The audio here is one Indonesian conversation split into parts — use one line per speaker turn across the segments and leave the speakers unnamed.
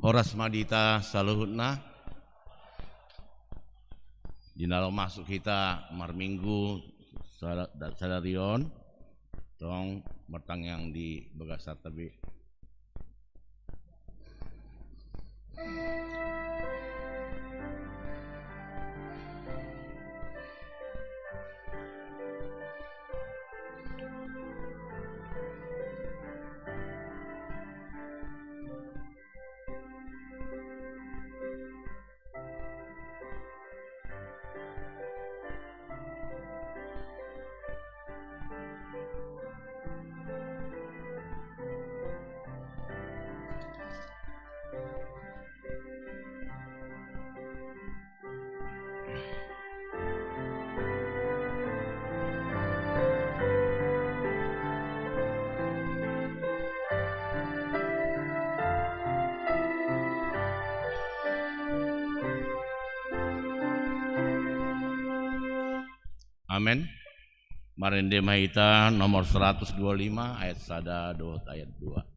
Horas madita saluhutna dina masuk kita marminggu sadarion tong mertang yang di Begasar tapi Amin. Marende Mahita nomor 125 ayat 1 dohot ayat 2.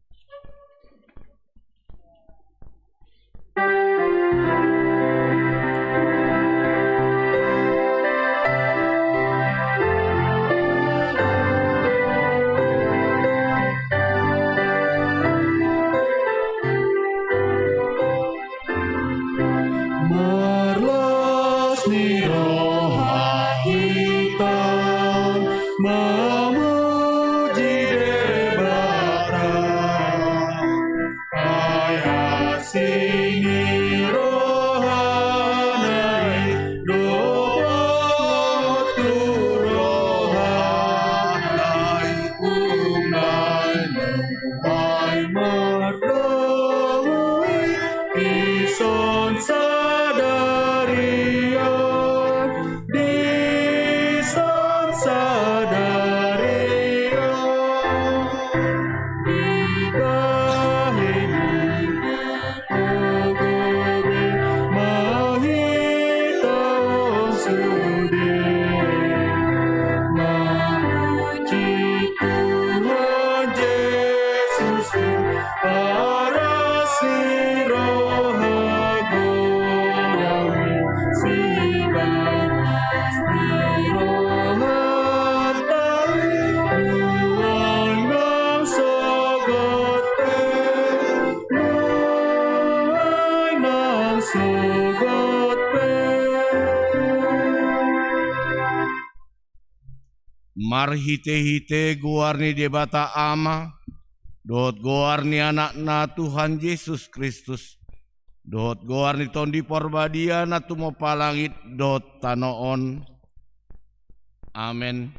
Marhite-hite guarni debata ama dohot guarni anakna Tuhan Yesus Kristus dohot guarni tondi porbadia na tumopa langit dohot tanoon. Amen.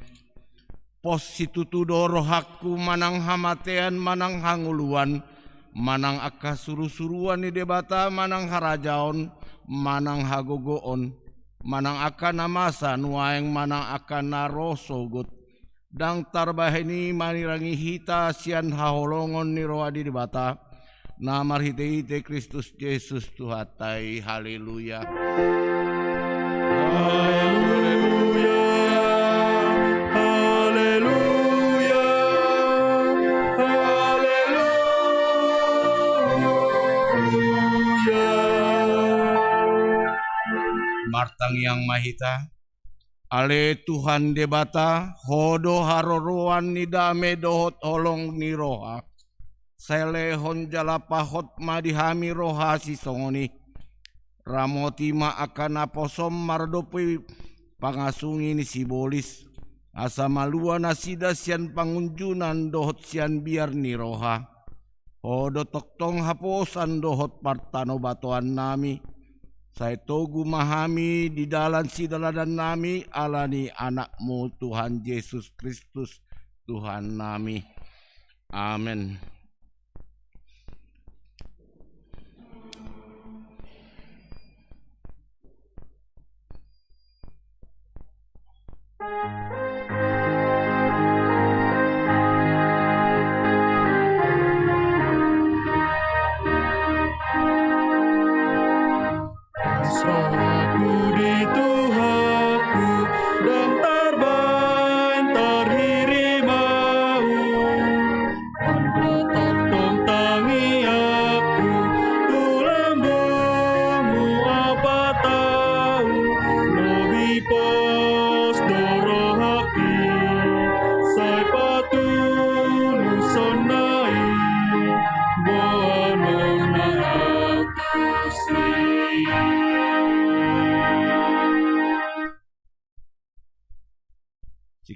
Pos situtu doro hakku manang hamatean manang hanguluan manang akka suru-suruan ni debata manang harajaon manang hagogoon manang akka namasa nuaeng manang akka narosogot dang tarbaheni manirangi hita sian haholongon ni roa di debata namar hite Kristus Yesus Tuhatai. Haleluya. Martang yang mahita ale Tuhan debata hodo haroroan ni dame dohot holong ni roha selehon jalapahot madihami roha si songoni ramoti ma akan aposom mardopi pangasungi ni sibolis asa malua nasida sian pangunjunan dohot sian biar ni roha hodo toktong haposan dohot partano batoan nami saya togu mahami di dalam sidaladan nami alani anakmu Tuhan Yesus Kristus Tuhan nami. Amin.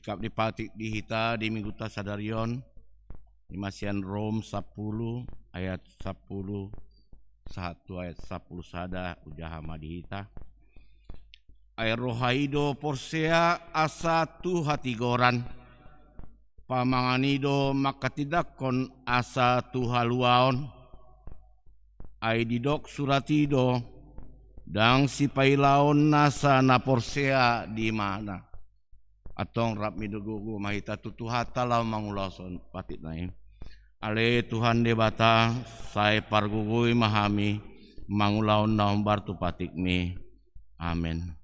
Sikap dipatik di hita di minggu tasadarion Imasian Rom 10 ayat 10 1 ayat 10 sada ujahama di hita. Air rohaido porsea asa tu hati goran. Pamanganido makatidakon asa tu haluaon. Ai didok suratido dang si pailaon nasa na porsea di mana. Atong rap midugugu mahita tutuhata lau mangulason patit naim. Ale Tuhan debata saya pargugui mahami mangulaon naum bartu patik mi. Amin.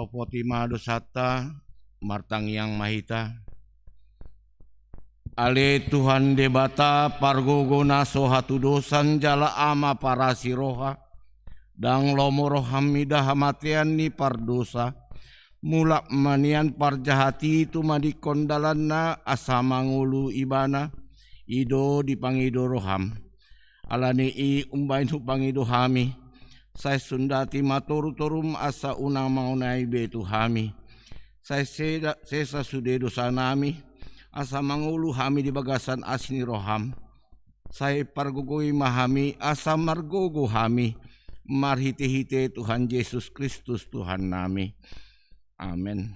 Potima dosata martang yang mahita ale Tuhan debata pargogona sohatu dosan jala ama para siroha dang lomoro hamidah hamatian ni pardosa mulak manian parjahati itu madikondalanna asa mangulu ibana ido dipangido roham alani i umbain hupangido hami. Saya sundati matoru-torum asa unang maunai betu hami. Saya sesa sude dosa nami. Asa mangulu hami di bagasan asni roham. Saya pargugui mahami asa margogo hami. Marhite-hite Tuhan Yesus Kristus Tuhan nami. Amin.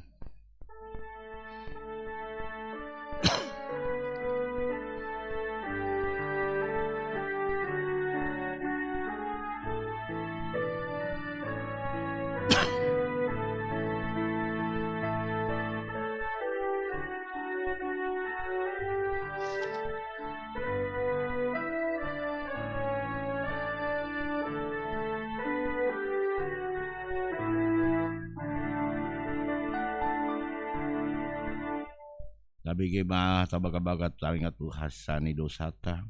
Sabi ma tabaga-bagat taringat hasani dosata.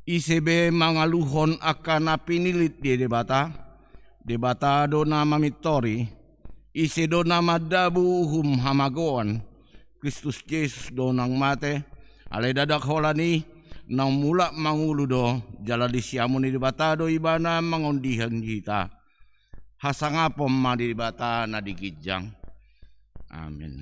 ICB mangaluhon akan pinilit di debata. Debata do nama mitori. Ise do nama dabu hamagoan. Kristus Yesus do nang mate. Ale dadak holani nang mula mangulu do. Jala di siamu ni debata do ibana mangondihan kita. Hasangapom ma di debata na digijang. Amin.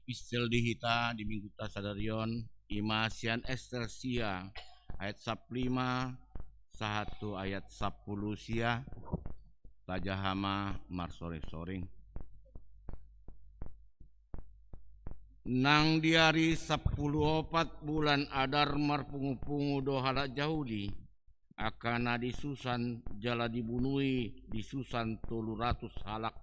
Epistel di hita di minggu tasadarion imasian estersia ayat 15 1 ayat 10 sia tajahama mar sore-soring. Nang di hari 14 bulan Adar mar pungu-pungu dohala Yahudi akana disusan jala dibunuhi disusan 300 halak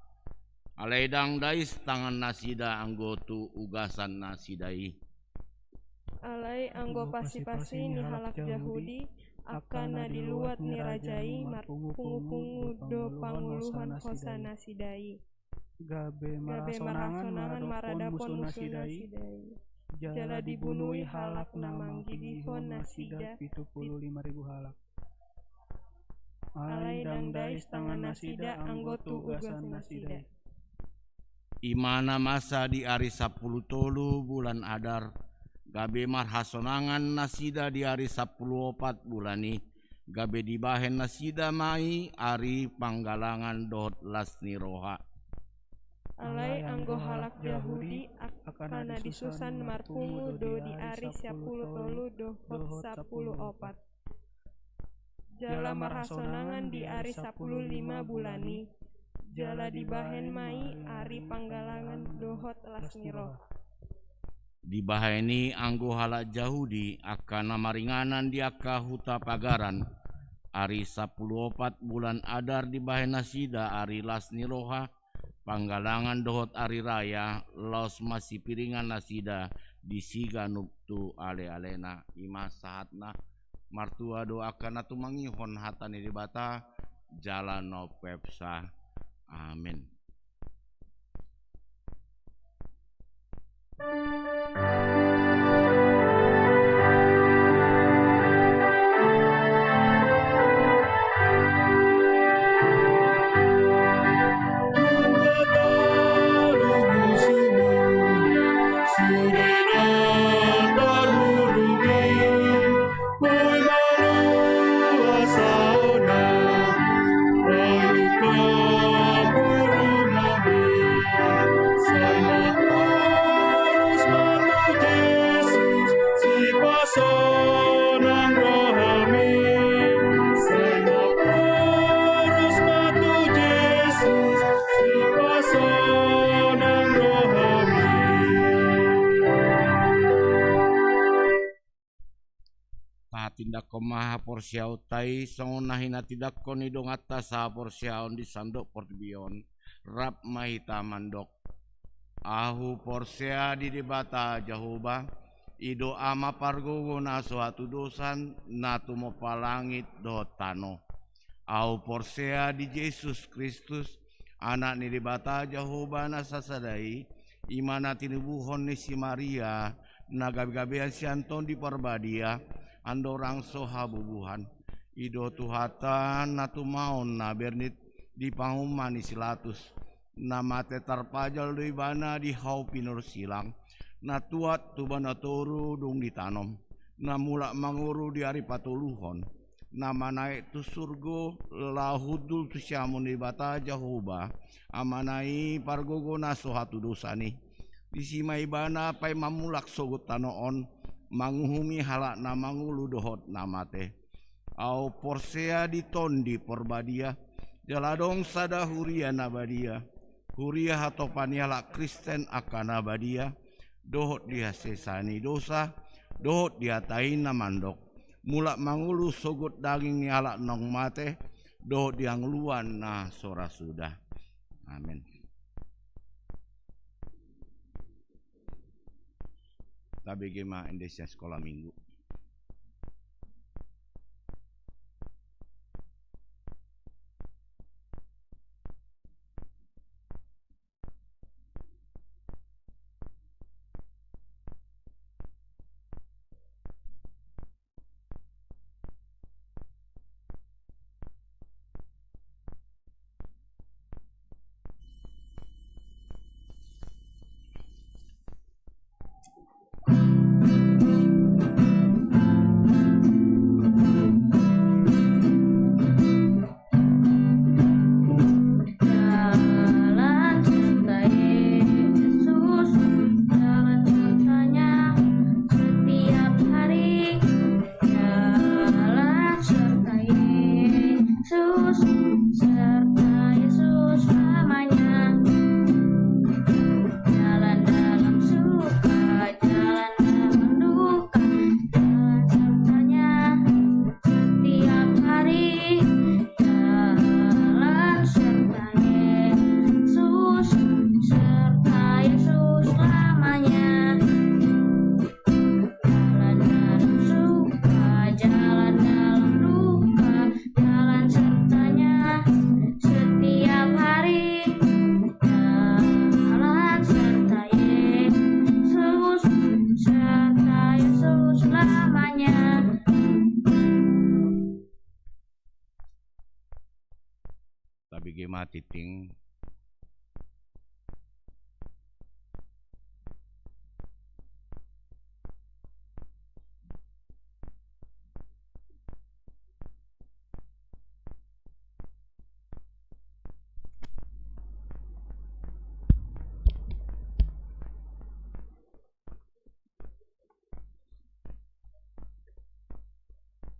alaedang dais tangan nasida anggotu ugasan nasidai
alai anggo pasi-pasi ni halak Yahudi akana diluat ni rajai mar pungu-pungu do panguluhan hosana sidai
gabe marasonangan maradapon musuh nasidai jala dibunuhi halak namanggidihon nasida 75.000 halak alai dangdais tangan nasida anggotu ugasan nasidai.
Imana masa di hari 10 bulan Adar gabe marhasonangan nasida di hari 14 bulani gabe dibahen nasida mai ari panggalangan dohot lasni roha
alai anggo halak Yahudi akana disusan marpungu do di ari 10 dohot 14 jala marhasonangan di ari 15 bulani jala dibahen mai ari panggalangan dohot lasni roha
dibaheni anggo halak Yahudi akana maringanan diaka huta pagaran ari 14 bulan Adar dibahen nasida ari lasni roha panggalangan dohot ari raya los masih piringan nasida disiga nuptu ale-alena ima sahatna martua doakan atu mangihon hatani dibata jalan no pepsa amin. Tindak komaha porsiau tai songonahina tidak koni dong atas sa porsiaon di sandok portbion rap mahita mandok ahu porsia di debata jahuba ido ama pargogo na suatu dosan natu mo palangit do tano ahu porsia di Yesus Kristus anak ni debata jahuba na sasadai imana tinubuhon ni si Maria na gabi-gabian si Anton di Parbadia andorang soha bubuhan ido tuhatan natu maon na bernit di panguman ni silatus nama tetar pajal do ibana di hau pinur silang na tuat tubana toru dung ditanom na mulak manguru di hari patuluhon nama naik tu surgo lahudul tu syamun di bata jahuba amanai pargogo na soha tu dosani di sima ibana pai mamulak sogut tanoon manguhumi halak na mangulu dohot namate au porsea di tondi porbadia jaladong sada huria nabadia huria hatopani halak Kristen akan nabadia dohot dia sesani dosa dohot dia taina mandok mulak mangulu sogut daging ni halak nong mate dohot dia ngeluan na sora sudah amin. Tapi gimana Indonesia sekolah minggu titing.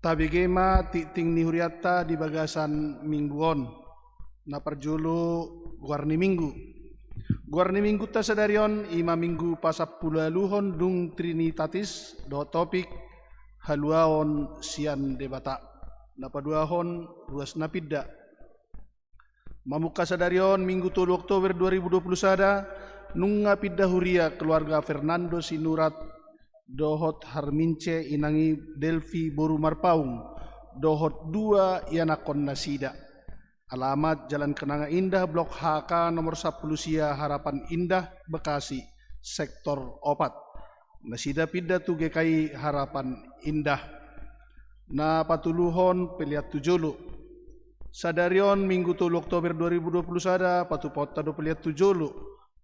Tabigema titing ni huriata di bagasan mingguon na perjulu guarni minggu. Guarni minggu ta sadarion ima minggu pasapulualuhon dung trinitatis do topik haluaon sian debata. Napaduahon ruas napidda. Mamuka sadarion minggu 3 Oktober 2020 sada nunga pidda huria keluarga Fernando Sinurat dohot Harmince inangi Delvi Boru Marpaung dohot 2 Yanakon Nasida. Alamat Jalan Kenanga Indah Blok HK nomor 10 Sia Harapan Indah Bekasi sektor opat. Nasida pidda tu GKI Harapan Indah. Na patuluhon peliat tujulu. Sadarion minggu 3 Oktober 2020 sada patupota do peliat tujulu.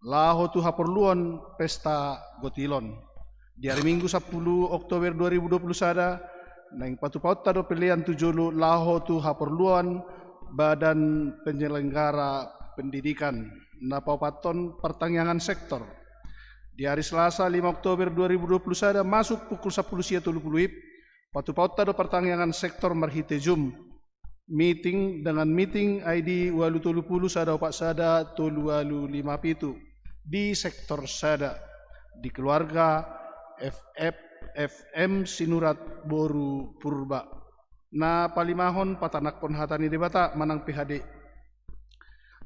Laho tu haperluan pesta gotilon. Di hari Minggu 10 Oktober 2020 sada nang patupota do pelian tujulu laho tu haperluan Badan Penyelenggara Pendidikan napapaton pertangyangan sektor. Di hari Selasa 5 Oktober 2020 sada masuk pukul 10 sia 30 patupota do pertangyangan sektor marhite Zoom meeting dengan meeting ID 830 sada opak sada 355 di sektor sada di keluarga FM Sinurat Boru Purba. Na palimahon patanakon hatani debata manang PHD.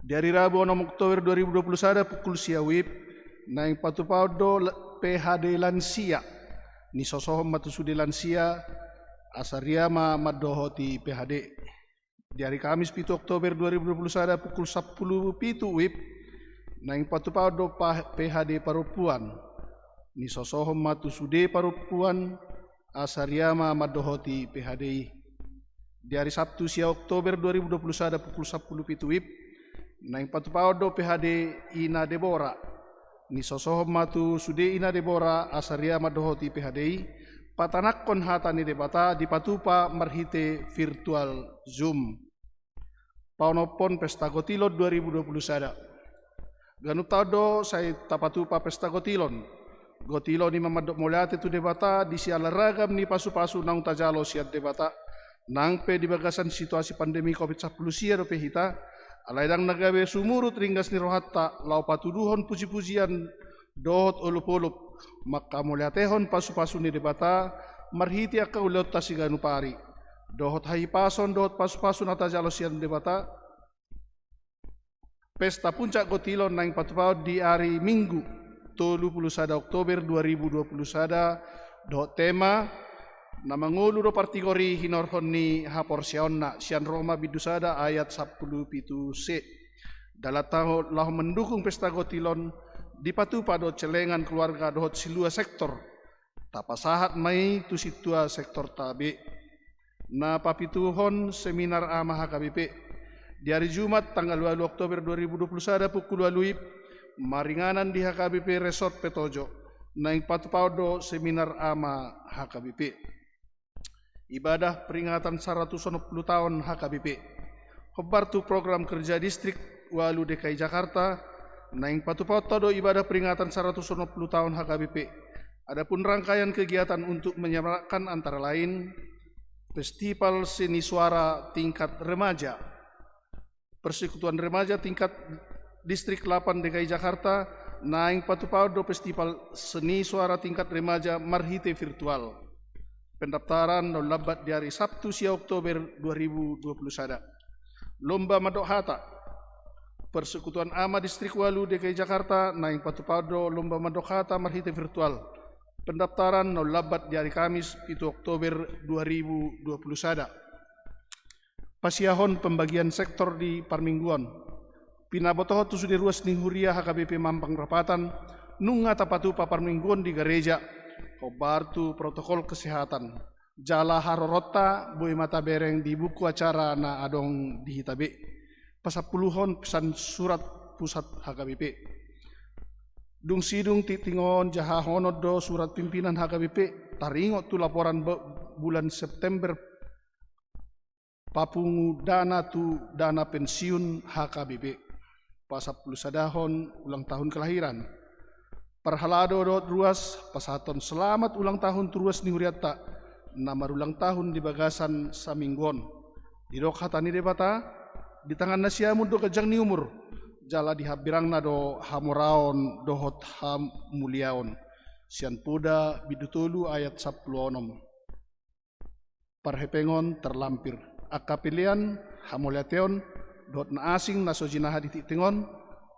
Di hari Rabu 6 Oktober 2020 sada pukul siawip naing patupaudo PHD lansia ni sosohom matusudi lansia asariama madohoti PHD. Di hari Kamis 7 Oktober 2020 sada pukul 10 pitu wip naing patupaudo PHD parupuan ni sosohom matusude parupuan asariama madohoti PHD. Di hari Sabtu sia Oktober 2020 sada pukul 10 pitu wip naing patupaudo PHD Ina Debora ni sosohom matusude Ina Debora asariama madohoti PHD patanakon hatani debata di patupa marhite virtual Zoom. Paunopon pesta gotilon 2020 sada. Ganutado saya tapatupa pesta gotilon. Gotilon ni mamadok molate tu debata di siala ragam ni pasu-pasu nang tajalo siat debata. Nang pe di bagasan situasi pandemi COVID-19 sia do pehita. Alaidang nagawe sumurut ringgas ni rohatta lau patuduhon puji-pujian dohot ulup-ulup. Maka muliatehon pasu-pasu ni debata marhiti akka uliot tasiganu pari dohot hai pason dohot pasu-pasu nata jalosian debata pesta puncak gotilon naing patupau di hari Minggu 31 Oktober 2020 sada dohot tema na mangulu do partigori hinorhon ni hapor siaonna sian Roma bidusada ayat 10 pitu c dalataho lahu mendukung pesta gotilon di patupa do celengan keluarga dohot silua sektor tapasahat mai tu situa sektor tabe na papituhon seminar ama HKBP di hari Jumat tanggal 2 Oktober 2020 sada pukul 2 maringanan di HKBP Resort Petojo naing patupau do seminar ama HKBP ibadah peringatan 160 tahun HKBP khobar tu program kerja distrik Walu DKI Jakarta naing patupauta do ibadah peringatan 160 tahun HKBP. Adapun rangkaian kegiatan untuk menyemarakkan antara lain Festival Seni Suara Tingkat Remaja, Persekutuan Remaja Tingkat Distrik 8 DKI Jakarta, naing patupau do Festival Seni Suara Tingkat Remaja marhite virtual. Pendaftaran no lambat di hari Sabtu sia Oktober 2020 sada. Lomba Madok Hata Persekutuan Ama Distrik Walu DKI Jakarta naing patupado lomba Madok Hata marhite virtual. Pendaftaran no lambat di hari Kamis 7 Oktober 2020 sada. Pasiahon pembagian sektor di Parmingguan. Pinabotoho tu sudi ruas ni huria HKBP Mampang Rapatan nunga tapatupa Parmingguan di gereja. Kobartu protokol kesehatan. Jala harorota boy mata bereng di buku acara na adong di hitabe. pasapuluhon pesan surat pusat HKBP. Dung sidung titingon jahahonod do surat pimpinan HKBP taringot tu laporan bulan September papungu dana tu dana pensiun HKBP pasapuluh sadahon ulang tahun kelahiran. Parhalado dot ruas pasaton selamat ulang tahun turuas ni huriata nama ulang tahun di bagasan saminggon. Di dok hatani debata di tangan nasiamun do kajang ni umur jala dihabirang na do hamoraon dohot ham muliaon sian puda bidutulu ayat 10 parhepengon terlampir akapilian hamuliateon dohot na asing na sojinaha dititingon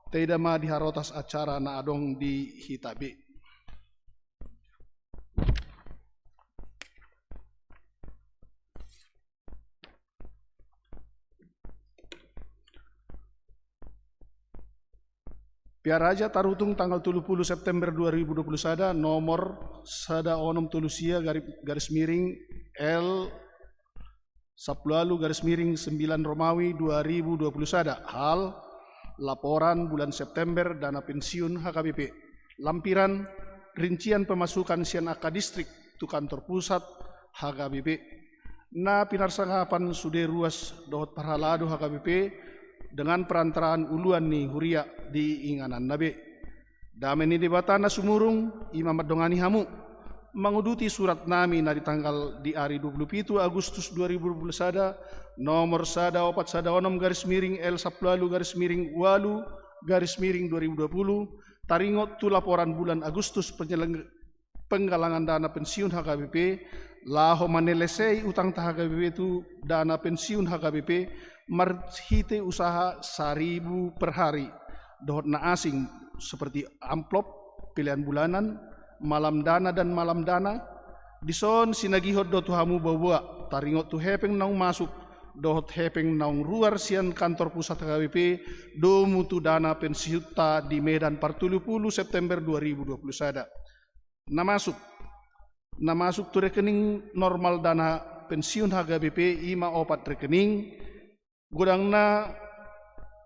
tidak ma diharotas acara na adong di hitabe. Piaraja tarutung tanggal 30 September 2021 nomor sada onom tulusia garis miring L 10 garis miring 9 Romawi 2021 hal laporan bulan September dana pensiun HKBP. Lampiran rincian pemasukan sian AK distrik tu kantor pusat HKBP. Na pinarsangapan sude ruas dohot parhalado HKBP dengan perantaraan uluan ni huria di inganan nabe. Damen ni debatana sumurung imam dongani hamu menguduti surat nami na di tanggal di hari 27 Agustus 2021 nomor sada opat sada onom garis miring L 10 garis miring walu garis miring 2020 taringot tu laporan bulan Agustus penggalangan dana pensiun HKBP laho manelesei utang HKBP itu dana pensiun HKBP marhite usaha 1.000 per hari dohot na asing seperti amplop pilihan bulanan malam dana dan malam dana dison sinagihot do tuhamu bawa taringot tu hepeng naung masuk dohot hepeng naung ruar sian kantor pusat HKBP do mutu dana pensiuta di Medan partulupulu September 2021 na masuk tu rekening normal dana pensiun HKBP ima opat rekening gudangna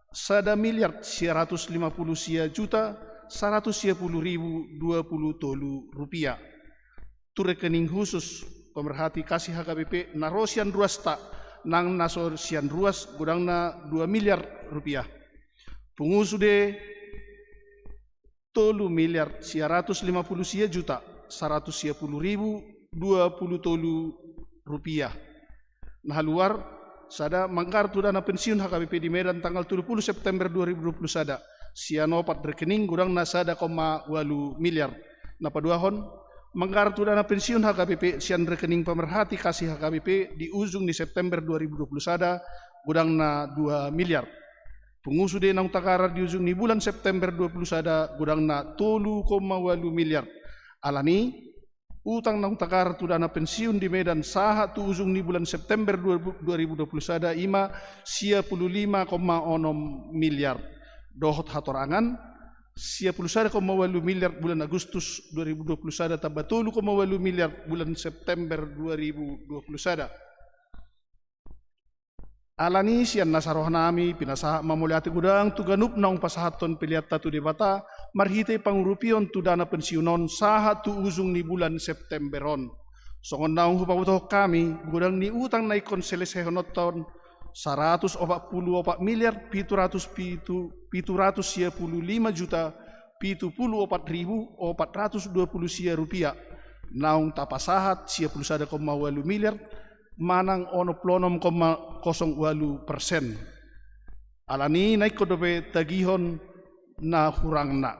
sada miliar 150 sia juta 110.020 rupiah. Tu rekening khusus pemerhati kasih HKBP narosian ruas tak nang nasosian ruas gudangna 2 miliar rupiah. Pungusude 3 miliar 150 sia juta 110.020 rupiah. Nah luar sada mangkartu dana pensiun HKBP di Medan tanggal 30 September 2021 sianopat rekening gudang nasada 8 miliar napaduahon mangkartu dana pensiun HKBP sian rekening pemerhati kasih HKBP di ujung di September 2021 gudang na 2 miliar pungusude nang takara di ujung di bulan September 2021 gudang na 3,8 miliar alani utang nang takar tu dana pensiun di Medan saha tu ujung di bulan September 2021 ima 55,6 miliar dohot hatorangan 51,8 miliar bulan Agustus 2021 tambah 3,8 miliar bulan September 2021 alani sian nasaroh nami pinasaha mamuliati gudang tu ganup naung pasahaton pilihat tatu debata marhite pangurupion tu dana pensiunon saha tu ujung ni bulan Septemberon songon naung hupabutoh kami gudang ni utang naikon selesaihonoton 144 miliar 755 juta 74.420 sia rupiah naung tapasahat 51,8 miliar manang ono plonom 0,08% alani naik kodobe tagihon na hurang na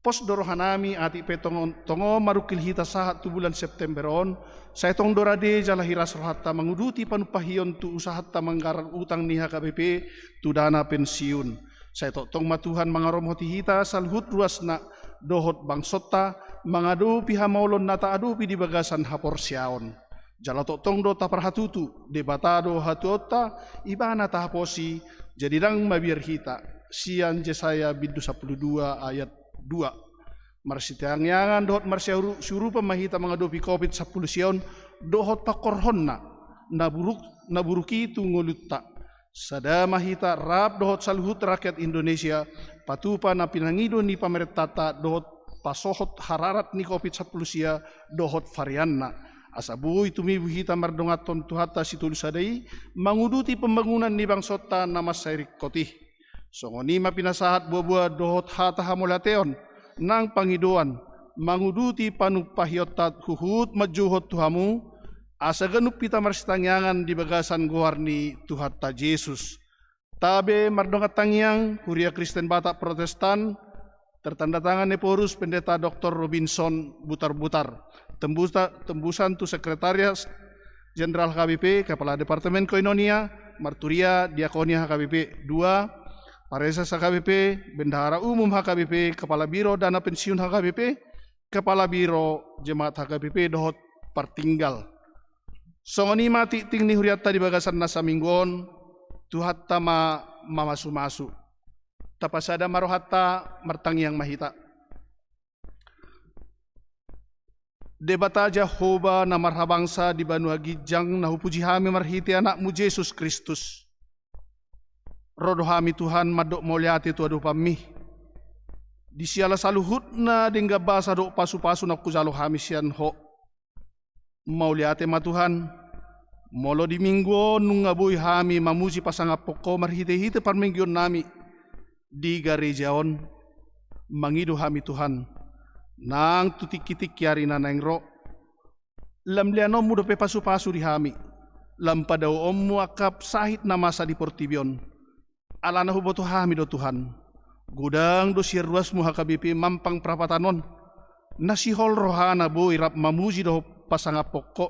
pos dorohanami ati petong tongo marukil hita sahat tu bulan Septemberon saya tong dorade jalahira hatta menguduti panupahion tu usahatta manggaran utang ni HKBP tu dana pensiun saya tong matuhan mangarom hoti hita salhut ruas na dohot bangsota mangadu piha maulon nata adupi di bagasan hapor siaon jala tong do taparhatutu debatado hatuota ibana tahaposi jadi dang mabiar hita sian Jesaya bidu 12 ayat 2 marsitiangan dohot marsyuru syuru pemahita mengadopi COVID 10 sion dohot pakorhonna naburuki tu ngolutta Sada mahita rap dohot saluhut rakyat Indonesia patupa na pinangido ni pamertata dohot pasohot hararat ni COVID-19 dohot varianna. Asabuy tumibu hita mardongaton tuhata situlusadai manguduti pembangunan ni bangsota nama sairik kotih. Songoni mapinasahat buah-buah dohot hata hamulateon nang pangidoan manguduti panupahyotat huhut majuhot tuhamu asa ganup pita marsitangyangan di bagasan guarni tuhata Yesus. Tabe mardongat tangyang Huria Kristen Batak Protestan tertanda tangan Neporus Pendeta Dr. Robinson Butar-Butar. Tembusan tu Sekretariat Jenderal HKBP, Kepala Departemen Koinonia, Marturia Diakonia HKBP 2, Paresas HKBP, Bendahara Umum HKBP, Kepala Biro Dana Pensiun HKBP, Kepala Biro Jemaat HKBP dohot partinggal. Songoni mati ting ni huriata di bagasan nasa mingguon, tuhat tama mamasu-masu. Tapasada marohata martangyang mahita. Debata Jehovah na marhabangsa di Banua Gijang na hupuji hami marhiti anakmu Yesus Kristus. Rodo hami Tuhan madok moliati tu adu pami. Di siala saluhut na dingga basa do pasu-pasu na kuzalo hami sian ho. Mauliate ma Tuhan. Molo di minggu nungabui hami mamuji pasangapoko marhite-hite parminggion nami. Di garejaon mangido hami Tuhan. Nang tutik-kitik kiari na nang ro. Lam lianom mo dope pasu-pasu di hami. Lam padaw om akap sahit na masa di portibion. Ala na huboto hami do Tuhan. Gudang do sirwas mo HKBP mampang prapatanon. Nasihol rohana boy rap mamuji do pasangapok ko.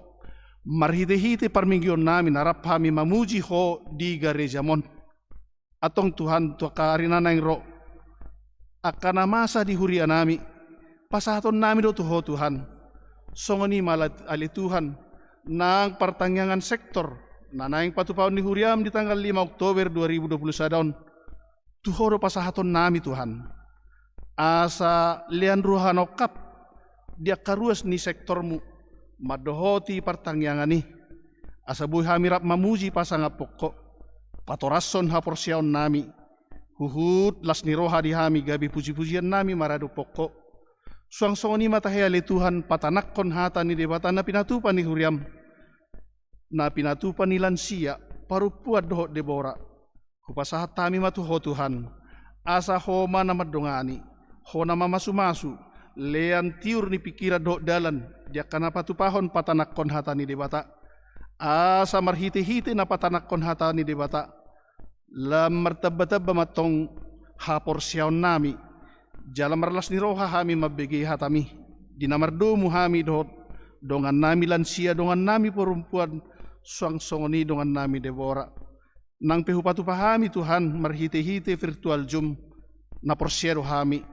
Marhite-hite parminggion namin narap hami mamuji ho di garejamon. Atong Tuhan tu kaari na nang ro. Akana masa di huria nami. Pasahaton namin do tuho Tuhan. Songoni malat ali Tuhan nang pertangyangan sektor na naing patupaon ni huriam di tanggal 5 Oktober 2021. Tuho do pasahaton nami Tuhan. Asa lian ruhan okap dia karuas ni sektormu madohoti pertangyangan ni. Asa buhay hamirap mamuji pasangapoko. Patorason haporsyaon nami. Huhut las ni roha di hami gabi puji-pujian nami marado poko. Suang-songoni matahayali Tuhan patanakkon hata ni debata na pinatupan ni huriam. Na pinatupan ni lansia parupuad dohot Debora. Kupasahat tami matuho Tuhan. Asa ho mana madongani. Ho na mamasu-masu. Lean tiur ni pikira dohot dalan. Dia kana patupahon patanakkon hata ni debata. Asa marhite-hite na patanakkon hata ni debata. Lam martabba-tabba matong haporsyaon nami. Jalan marlas ni roha hami mabegi hatami. Dinamardomu hami dohot. Dongan nami lansia, dongan nami perempuan. Suang-songoni dongan nami Debora. Nang pehupatupa hami Tuhan marhite-hite virtual Zoom. Naporsyero hami.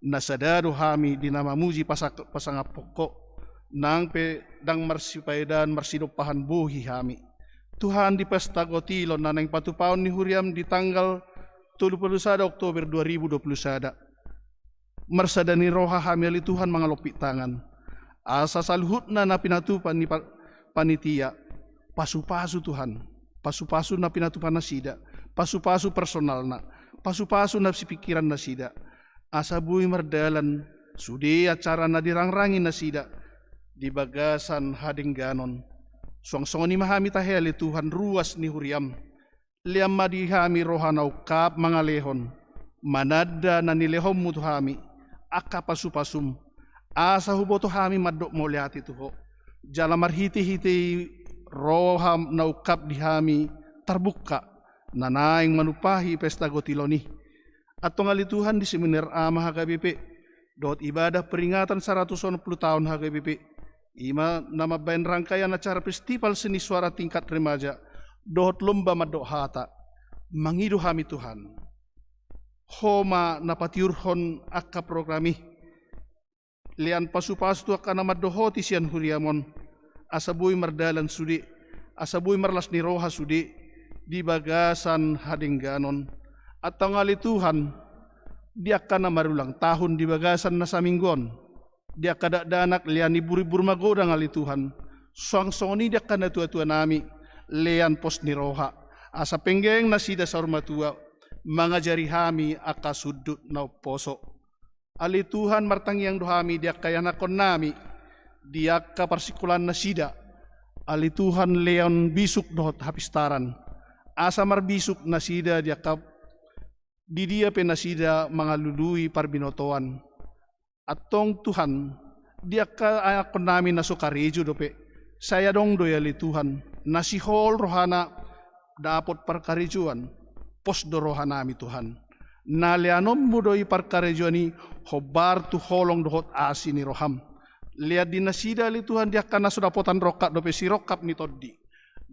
Nasadado hami dinamamuji pasangapoko. Nang pedang marsipaidan marsidopahan buhi hami. Tuhan di pesta gotilon na nang patupaon ni huriam di tanggal 31 Oktober 2021. Marsadani roha hamili Tuhan mangalopi tangan. Asa saluhut na pinatupan ni panitia. Pasu-pasu Tuhan. Pasu-pasu na pinatupan na sida. Pasu-pasu personal na. Pasu-pasu na si pikiran na sida. Asa buhay mardalan. Sudi acara na dirangrangin na sida. Di bagasan hading ganon. Suang-songon ni mahami taheli Tuhan ruas ni huriam. Liam madihami roha na ukap mga lehon. Manada na nilehom mo tuhami. Aka pasupasum. Asa huboto hami madok moliati tuho. Jala marhiti-hiti roha na ukap dihami terbuka. Nanaing manupahi pesta gotiloni. Atong alituhan di Seminar Ama HKBP. Dot ibadah peringatan 110 tahun HKBP. Ima nama bayan rangkaian acara festival seni suara tingkat remaja. Dot lomba madok hata. Mangidu hami Tuhan. Homa napatiurhon akka programi. Lian pasu-pasu akka namadohoti sian huriamon. Asabuy mardalan sudi. Asabuy marlas ni roha sudi. Di bagasan hadingganon. At tangali Tuhan. Dia kana marulang tahun di bagasan na saminggon. Dia kadakdanak lian ibur-ibur magodang ali Tuhan. Suang-songoni dia kana tua-tua nami. Lian pos ni roha. Asa penggeng nasida sa ormatua, mangajari hami aka sudut na poso. Ali Tuhan martangiang dohami dia kaya nakon nami, dia ka parsikulan nasida. Ali Tuhan leon bisuk dohot hapistaran. Asa marbisuk nasida dia ka di dia penasida mangalului parbinotoan. Atong Tuhan, dia ka akon nami nasukarejo dope. Saya dong do ali Tuhan, nasihol rohana dapat parkarejuan, pos do rohanami Tuhan. Nalianom mo do'y parkarejuani, hobar tu holong dohot asini roham. Lihat di nasida li Tuhan dia kana sudapotan rokat dope si rokap ni toddi.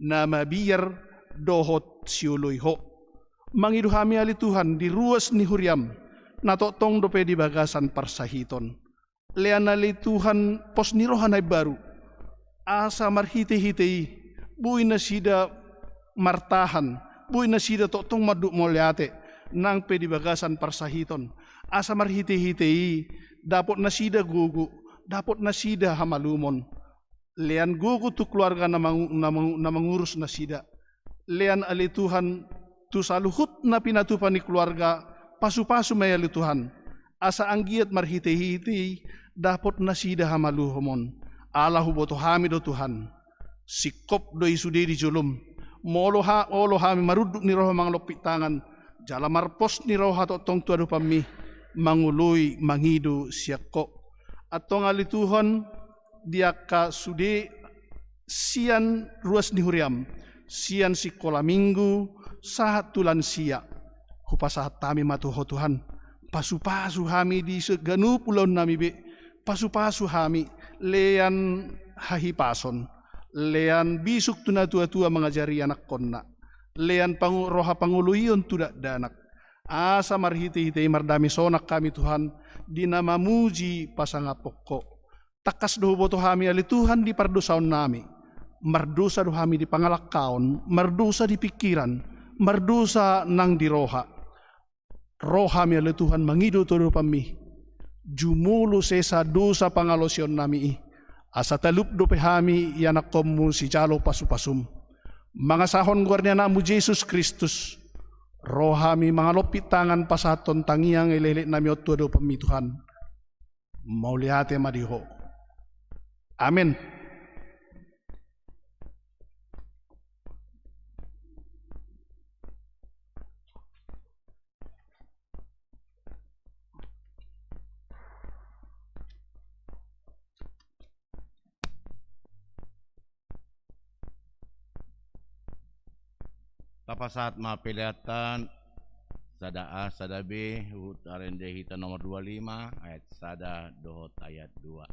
Na mabiyar dohot siuloy ho. Mangiduhami ali Tuhan di ruas ni huriam, natotong dope di bagasan parsahiton. Lian ali Tuhan pos ni rohanay baru. Asa marhite-hitei, buhay nasida martahan, buhay nasida totong maduk molyate, nang pedi bagasan parsahiton. Asa marhite-hitei, dapot nasida gugu, dapot nasida hamalumon. Lean gugu tu keluarga na mangurus nasida. Lean ali Tuhan tu saluhut na pinatupan ni keluarga, pasu-pasu may ali Tuhan. Asa anggiat marhite-hitei, dapot nasida hamaluhomon. Allahu boto hami do Tuhan. Sikop do isude di julum. Molo hami maruduk ni roh manglopit tangan. Jala marpos ni roh hato tong tuadu pami. Mangului mangidu siako. Atong ali Tuhan dia ka sude sian ruas ni huriam. Sian sikola minggu sahat tulan sia. Hupasahat tami matuho Tuhan. Pasu-pasu hami di seganu pulau nami be. Pasu-pasu hami. Lean hahipason, lean bisuk tuna tua-tua mengajari anak konna, lean roha panguluyon tudak danak. Asa marhiti-hiti mardami sonak kami Tuhan, dinama muji pasangapokko. Takas doh boto hami ali Tuhan di pardosaon nami, mardosa doh hami di pangalakaon, mardosa di pikiran, mardosa nang di roha. Roha mi ali Tuhan mangido todo pami. Jumulu sesa dosa pangalosyon nami asa talup do pehami yanak komu si jalo pasu-pasum mga sahon guardia namu Jesus Kristus rohami mga lopit tangan pasaton tangiang ilele nami otto do pamituhan mauliate madiho amin.
Tapasat mapiliatan sada A, sada B, hut arende hita nomor 25 ayat sada dohot ayat 2.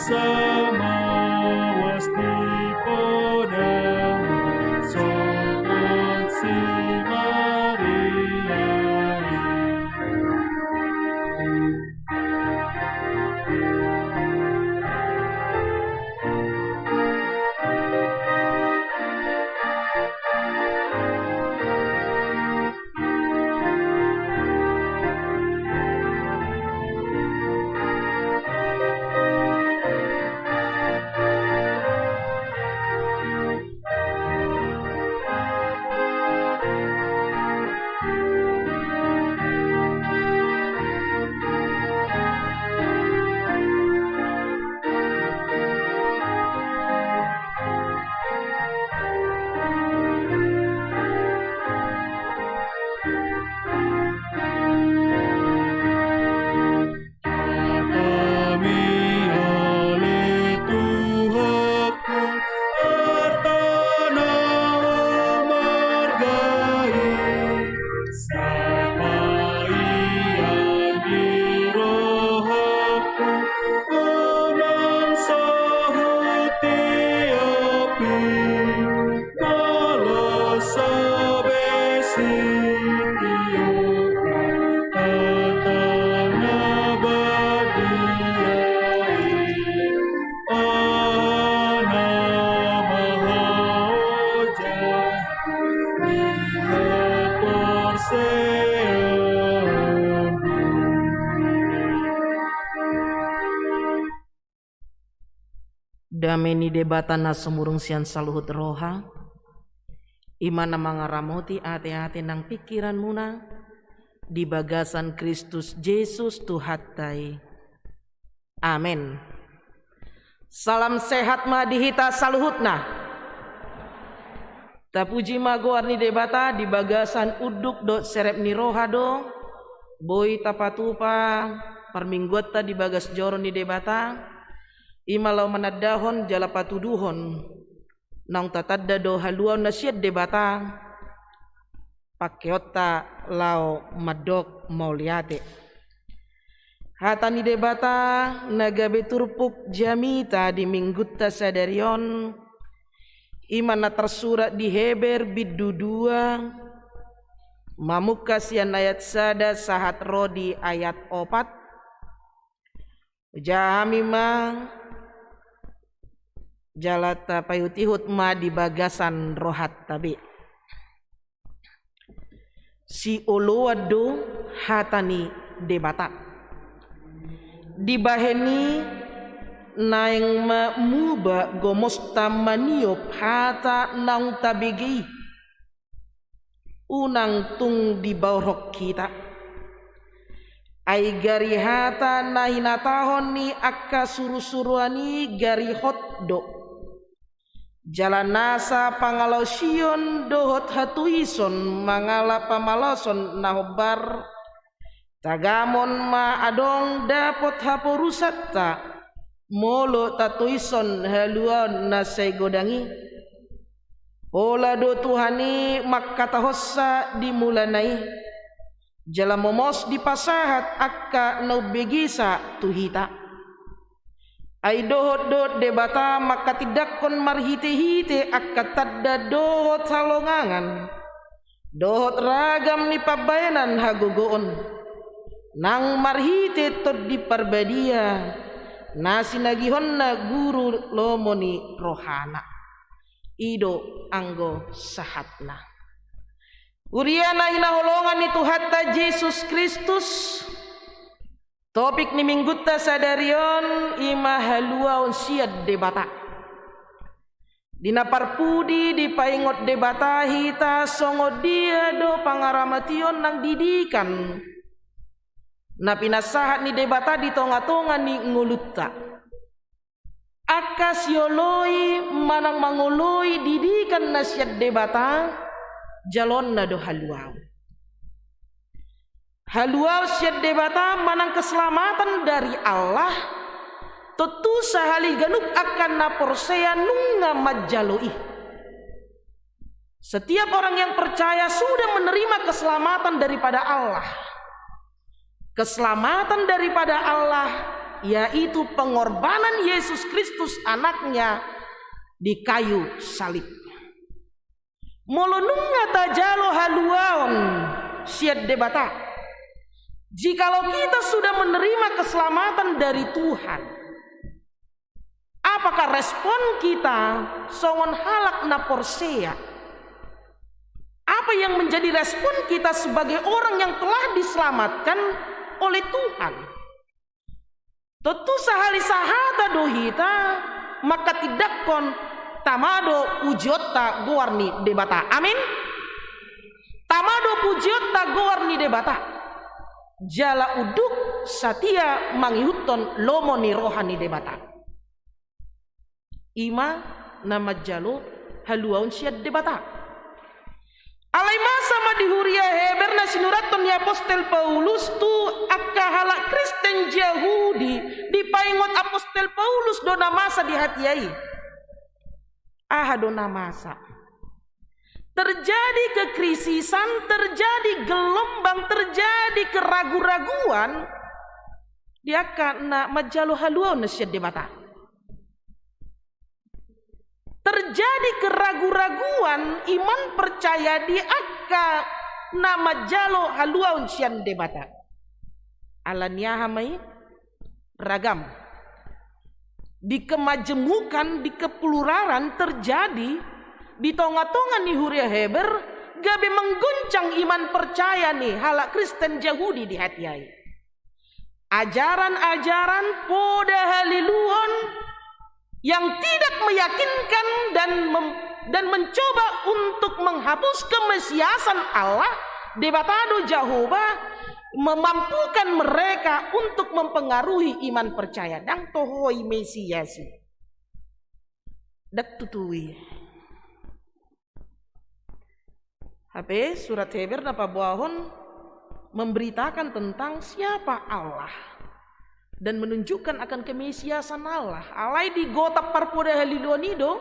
Sama was di podang, soon si Maria. Dameni debatana semurung sian saluhut roha, imana mangaramuti ate-ate nang pikiran muna, di bagasan Kristus Yesus Tuhattai. Amin. Salam sehat madihita saluhutna. Tapuji magoar ni debata di bagasan uduk do serep ni roha do, boy tapatupa permingguata di bagas joro ni debata. Imalau manadahon jala patuduhon nang tatadda do haluaw na siyad debata pakeota lao madok mauliate hatani debata nagabe turpuk jamita di minggutta sadarion imana tersurat di Heber biddu 2 mamuk kasihan ayat sada sahat rodi ayat 4 jamima jalata payutihut ma di bagasan rohat tabi si uluwadu hatani debata dibaheni naeng ma muba gomosta maniop hata nang tabigi unang tung di bawrok kita ai gari hata nahinatahon ni akka suru-suruani gari hotdo jalan nasa pangalausion dohot hatuison mangala pamalason nahobar tagamon ma adong dapot haporusatta molo tatuison haluan nasay godangi pola do tuhani makkatahossa dimulanay jala momos dipasahat akka naubegisa tuhita ay dohot debata makatidakkon marhite-hite akka tadda dohot salongangan dohot ragam ni pabayanan hagogoon nang marhite tod di parbadia na sinagihon na guru lomoni rohana ido anggo sahatna uriana inaholongan ni Tuhatta Yesus Kristus. Topik ni minggutta sadarion ima haluaon siad debata. Dina parpudi di paingot debata hita songo dia do pangaramation nang didikan. Na pinasahat ni debata di tonga-tonga ni ngulutta. Akas yoloi manang mangoloi didikan na siad debata jalon na do haluaw. Haluaw siad debata manang keselamatan dari Allah tentu sahali ganuk akan naporsea nunga majaloi. Setiap orang yang percaya sudah menerima keselamatan daripada Allah. Keselamatan daripada Allah yaitu pengorbanan Yesus Kristus anaknya di kayu salib. Molonunga tajalo haluaon siad debata. Jikalau kita sudah menerima keselamatan dari Tuhan, apakah respon kita songon halak naporsea? Apa yang menjadi respon kita sebagai orang yang telah diselamatkan oleh Tuhan? Tentu sahali sahata dohita maka tidakkon tamado pujiota gowarni debata. Amin. Tamado pujiota gowarni debata. Jala uduk satia mangihuton lomoni rohani debata. Ima nama jalo haluaun siad debata. Alai masa madihuria Heber na sinuraton ni Apostel Paulus tu akka halak Kristen Yahudi di paingot Apostel Paulus dona masa di hatiai. Dona masa. Terjadi kekrisisan, terjadi gelombang, terjadi keraguan-raguan. Dia karena majalo haluaun na siad debata. Terjadi keraguan-raguan iman percaya di akka nama jalo haluaun sian debata. Alania hamai ragam. Di kemajemukan, di kepeluraran terjadi di tonga-tonga ni huria heber gabe mengguncang iman percaya nih halak Kristen Yahudi di hati ai. Ajaran-ajaran poda haliluon yang tidak meyakinkan dan mencoba untuk menghapus kemesiasan Allah debatado Jehovah memampukan mereka untuk mempengaruhi iman percaya dan tohoi Mesias dak tutui HP surat Heber napa buahon memberitakan tentang siapa Allah dan menunjukkan akan kemesiasan Allah. Alai di gotap parpoda halilonido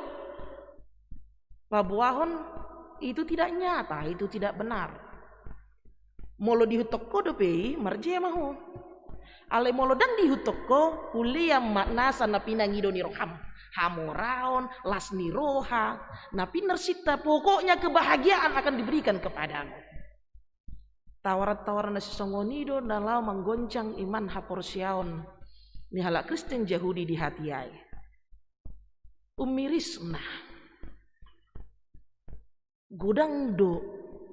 pabuahon itu tidak nyata, itu tidak benar. Molo dihutokko dopei marje mahu. Ale molo dan dihutokko kuliah makna sana pinangido ni roham. Hamoraon, las ni roha, napi nersita pokoknya kebahagiaan akan diberikan kepadamu. Tawaran-tawaran nasi songonido nalau menggoncang iman haporsiaon ni halak Kristen Yahudi di hati ai. Umirisna godang do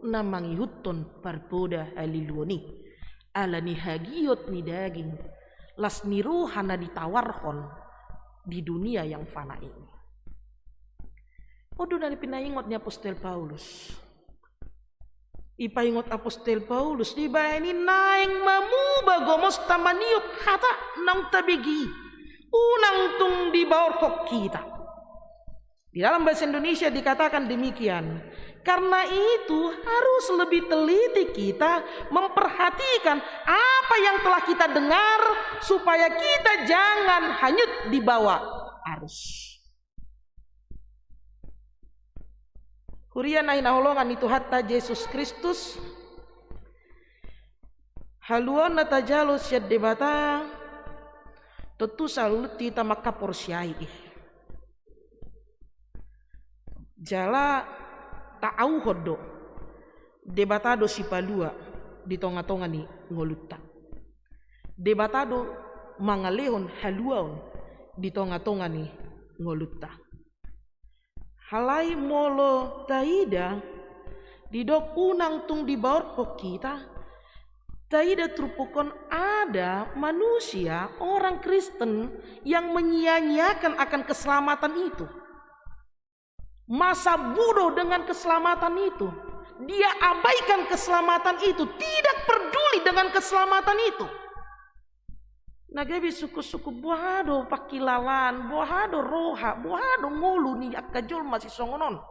namangi huton parpoda haliluoni ala ni hagiot ni daging las ni rohana ditawarhon di dunia yang fana ini. Odo dari pinaingot ni Apostol Paulus. Ipaingot Apostol Paulus di bayani naing mamuba gomos tamaniup hata nang tabigi unang tung di bawah hok kita. Di dalam bahasa Indonesia dikatakan demikian. Karena itu harus lebih teliti kita memperhatikan apa yang telah kita dengar supaya kita jangan hanyut di bawah arus. Kurian ay naholongan itu hatta Yesus Kristus haluan natajalo syad debata tentu saluti tamaka porsiai jala taau hodo debatado si palua di tonga-tonga ni ngoluta debatado mangalehon haluaon di tonga-tonga ni ngoluta halai molo taida di dok unang tung di bawah kita taida trupukon ada manusia orang Kristen yang menyia-nyiakan akan keselamatan itu. Masa bodoh dengan keselamatan itu. Dia abaikan keselamatan itu. Tidak peduli dengan keselamatan itu. Nagabi suku-suku buahado pakilalan, buahado roha, buahado ngolu ni akajol masih songonon.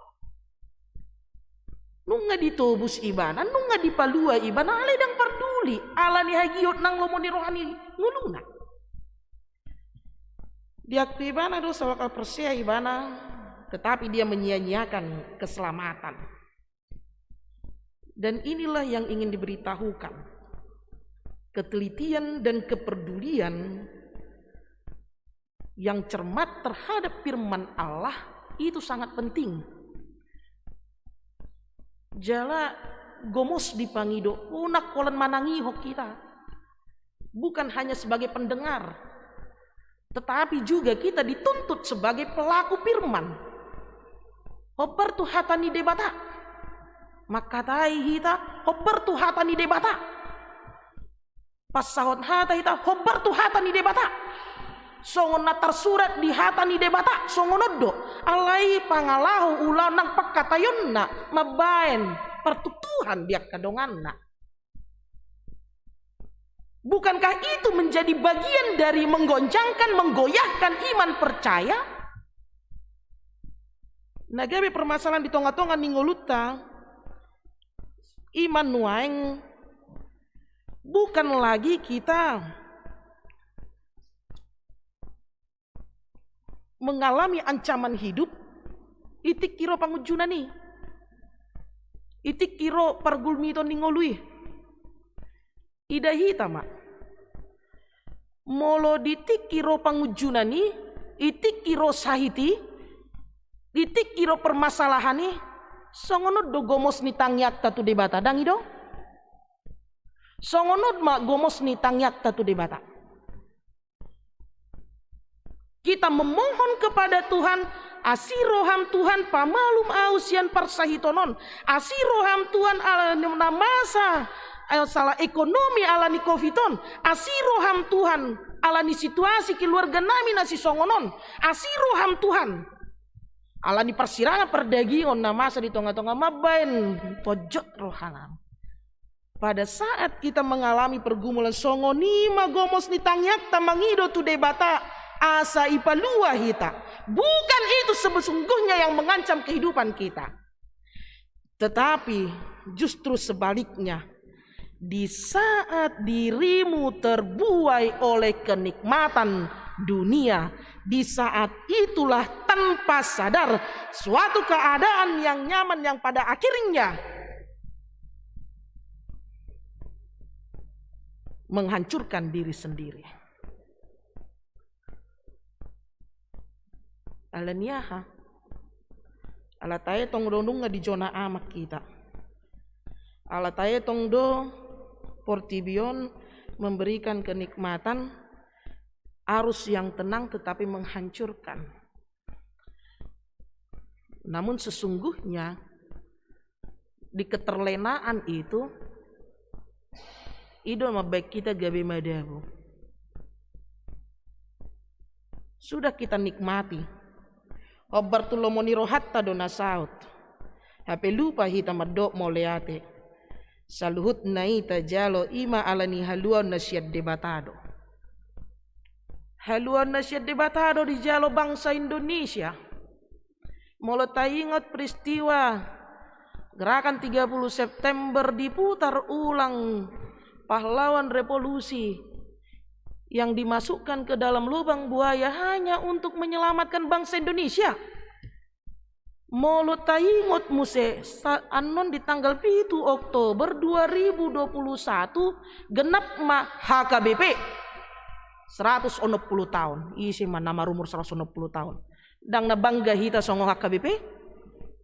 Nunga ditobus ibana, nunga dipalua ibana, alay dang peduli. Ala ni hagiot nang lomo ni rohani nguluna. Diaktu ibana do sawakal persia ibana. Tetapi dia menyia-nyiakan keselamatan. Dan inilah yang ingin diberitahukan. Ketelitian dan kepedulian yang cermat terhadap firman Allah itu sangat penting. Jala gomos dipangido unak kolan manangi hok kita. Bukan hanya sebagai pendengar, tetapi juga kita dituntut sebagai pelaku firman. Hopper tu hatani debata. Makatai hita hopper tu hatani debata. Pasahot hata hita hopper tu hatani debata. Songon natar surat di hatani debata. Songonodo alai pangalahu ulau nang pakatayonna mabaen pertutuhan biak kadonganna. Bukankah itu menjadi bagian dari menggoncangkan, menggoyahkan iman percaya? Nagabe permasalahan di tonga-tonga ningoluta iman nuaing bukan lagi kita mengalami ancaman hidup itik kiro pangujuna nih itik kiro pargulmito ningolui idahi tama molo ditik kiro pangujuna nih itik kiro sahiti ditik kiro permasalahan nih songono dogomos ni tangyak tatu debata dang ido Songonod ma gomos ni tangyak tatu debata. Kita memohon kepada Tuhan, asiroham Tuhan pamalum ausian parsahitonon, asiroham Tuhan ala masa salah ekonomi ala ni covidon, asiroham Tuhan ala ni situasi keluarga nami nasi songonon, asiroham Tuhan ala ni persirangan perdagingon na masa di tonga-tonga mabain pojok rohanam. Pada saat kita mengalami pergumulan songoni magomos ni tangyak tamangido tu debata asa ipalua hita. Bukan itu sesungguhnya yang mengancam kehidupan kita. Tetapi justru sebaliknya, di saat dirimu terbuai oleh kenikmatan dunia, di saat itulah tanpa sadar suatu keadaan yang nyaman yang pada akhirnya menghancurkan diri sendiri. Alaniaha ala tayo tong dondong nga di jona amak kita. Ala tayo tong do portibion memberikan kenikmatan arus yang tenang tetapi menghancurkan. Namun sesungguhnya di keterlenaan itu idol mabaik kita gabe madabu. Sudah kita nikmati. Obartulomoni rohatta dona saut. Hape lupa hita madok moleate. Saluhut naita jalo ima alani haluan nasyad debatado. Haluan nasyad debatado di jalo bangsa Indonesia. Molo taingot peristiwa gerakan 30 September diputar ulang pahlawan revolusi yang dimasukkan ke dalam lubang buaya hanya untuk menyelamatkan bangsa Indonesia. Molo taingot muse anon di tanggal 7 Oktober 2021 genap ma HKBP 160 tahun. Isi ma nama rumur 160 tahun. Dang na bangga hita songo HKBP.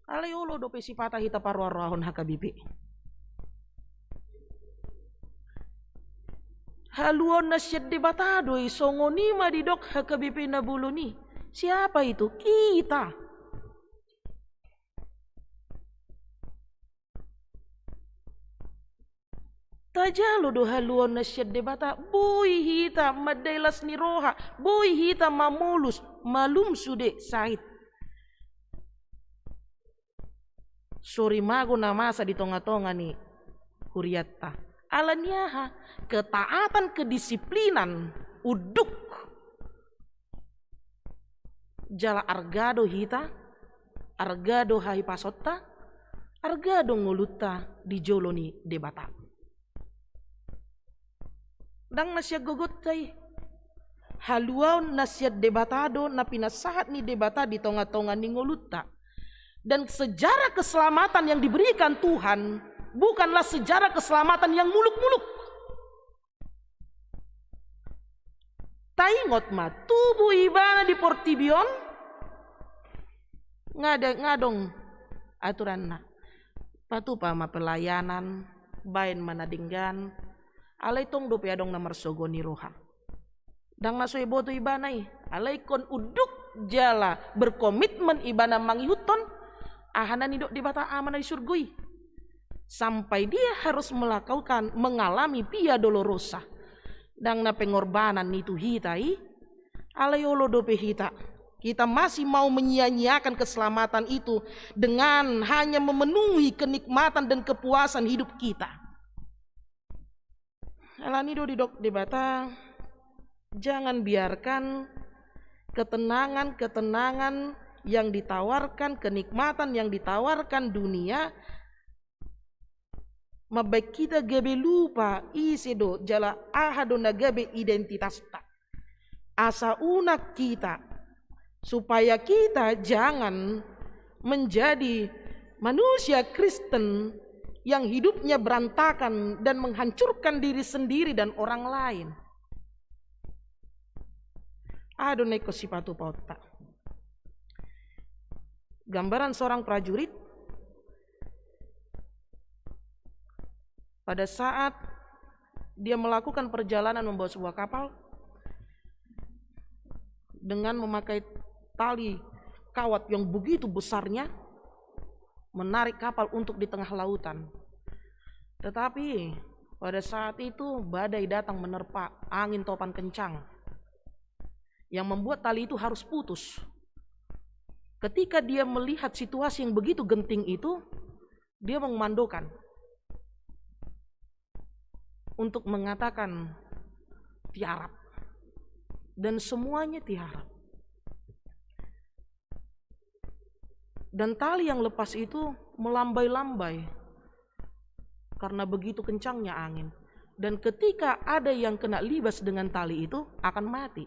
Alayolo dope sipata hita parwarahon HKBP. Haluan nasyad debatado songoni madidok HKBP na buluni. Siapa itu? Kita. Tajalo do haluan nasyad debata. Boy hita madailas ni roha. Boy hita mamulus. Malum sude sait. Sorry mago na masa di tonga-tonga ni Huriatta. Alaniaha ketaatan kedisiplinan uduk jala argado hita argado hai pasotta argado nguluta di joloni debata dang nasya gogot tay haluaw nasya debatado na pinasahat ni debata di tonga-tonga ni nguluta dan sejarah keselamatan yang diberikan Tuhan bukanlah sejarah keselamatan yang muluk-muluk. Taingot ma tubuh ibana di Portibion ngadong aturan na patu pa ma pelayanan bain manadinggan alay tong dope adong namar sogoni roha dang nasoy boto ibanay alay kon uduk jala berkomitmen ibana mangihuton ahanan idok di bata aman di surgui sampai dia harus mengalami via dolorosa dang na pengorbanan itu hitai alayolo dope hita kita masih mau menyia-nyiakan keselamatan itu dengan hanya memenuhi kenikmatan dan kepuasan hidup kita. Alanido di dok debata jangan biarkan ketenangan yang ditawarkan, kenikmatan yang ditawarkan dunia mabaik kita gabe lupa isedo jala ahado na gabe identitas ta asa unak kita supaya kita jangan menjadi manusia Kristen yang hidupnya berantakan dan menghancurkan diri sendiri dan orang lain. Adonai kosipatu pauta. Gambaran seorang prajurit pada saat dia melakukan perjalanan membawa sebuah kapal dengan memakai tali kawat yang begitu besarnya, menarik kapal untuk di tengah lautan. Tetapi pada saat itu badai datang menerpa, angin topan kencang yang membuat tali itu harus putus. Ketika dia melihat situasi yang begitu genting itu, dia mengomandokan untuk mengatakan tiarap, dan semuanya tiarap. Dan tali yang lepas itu melambai-lambai karena begitu kencangnya angin. Dan ketika ada yang kena libas dengan tali itu akan mati.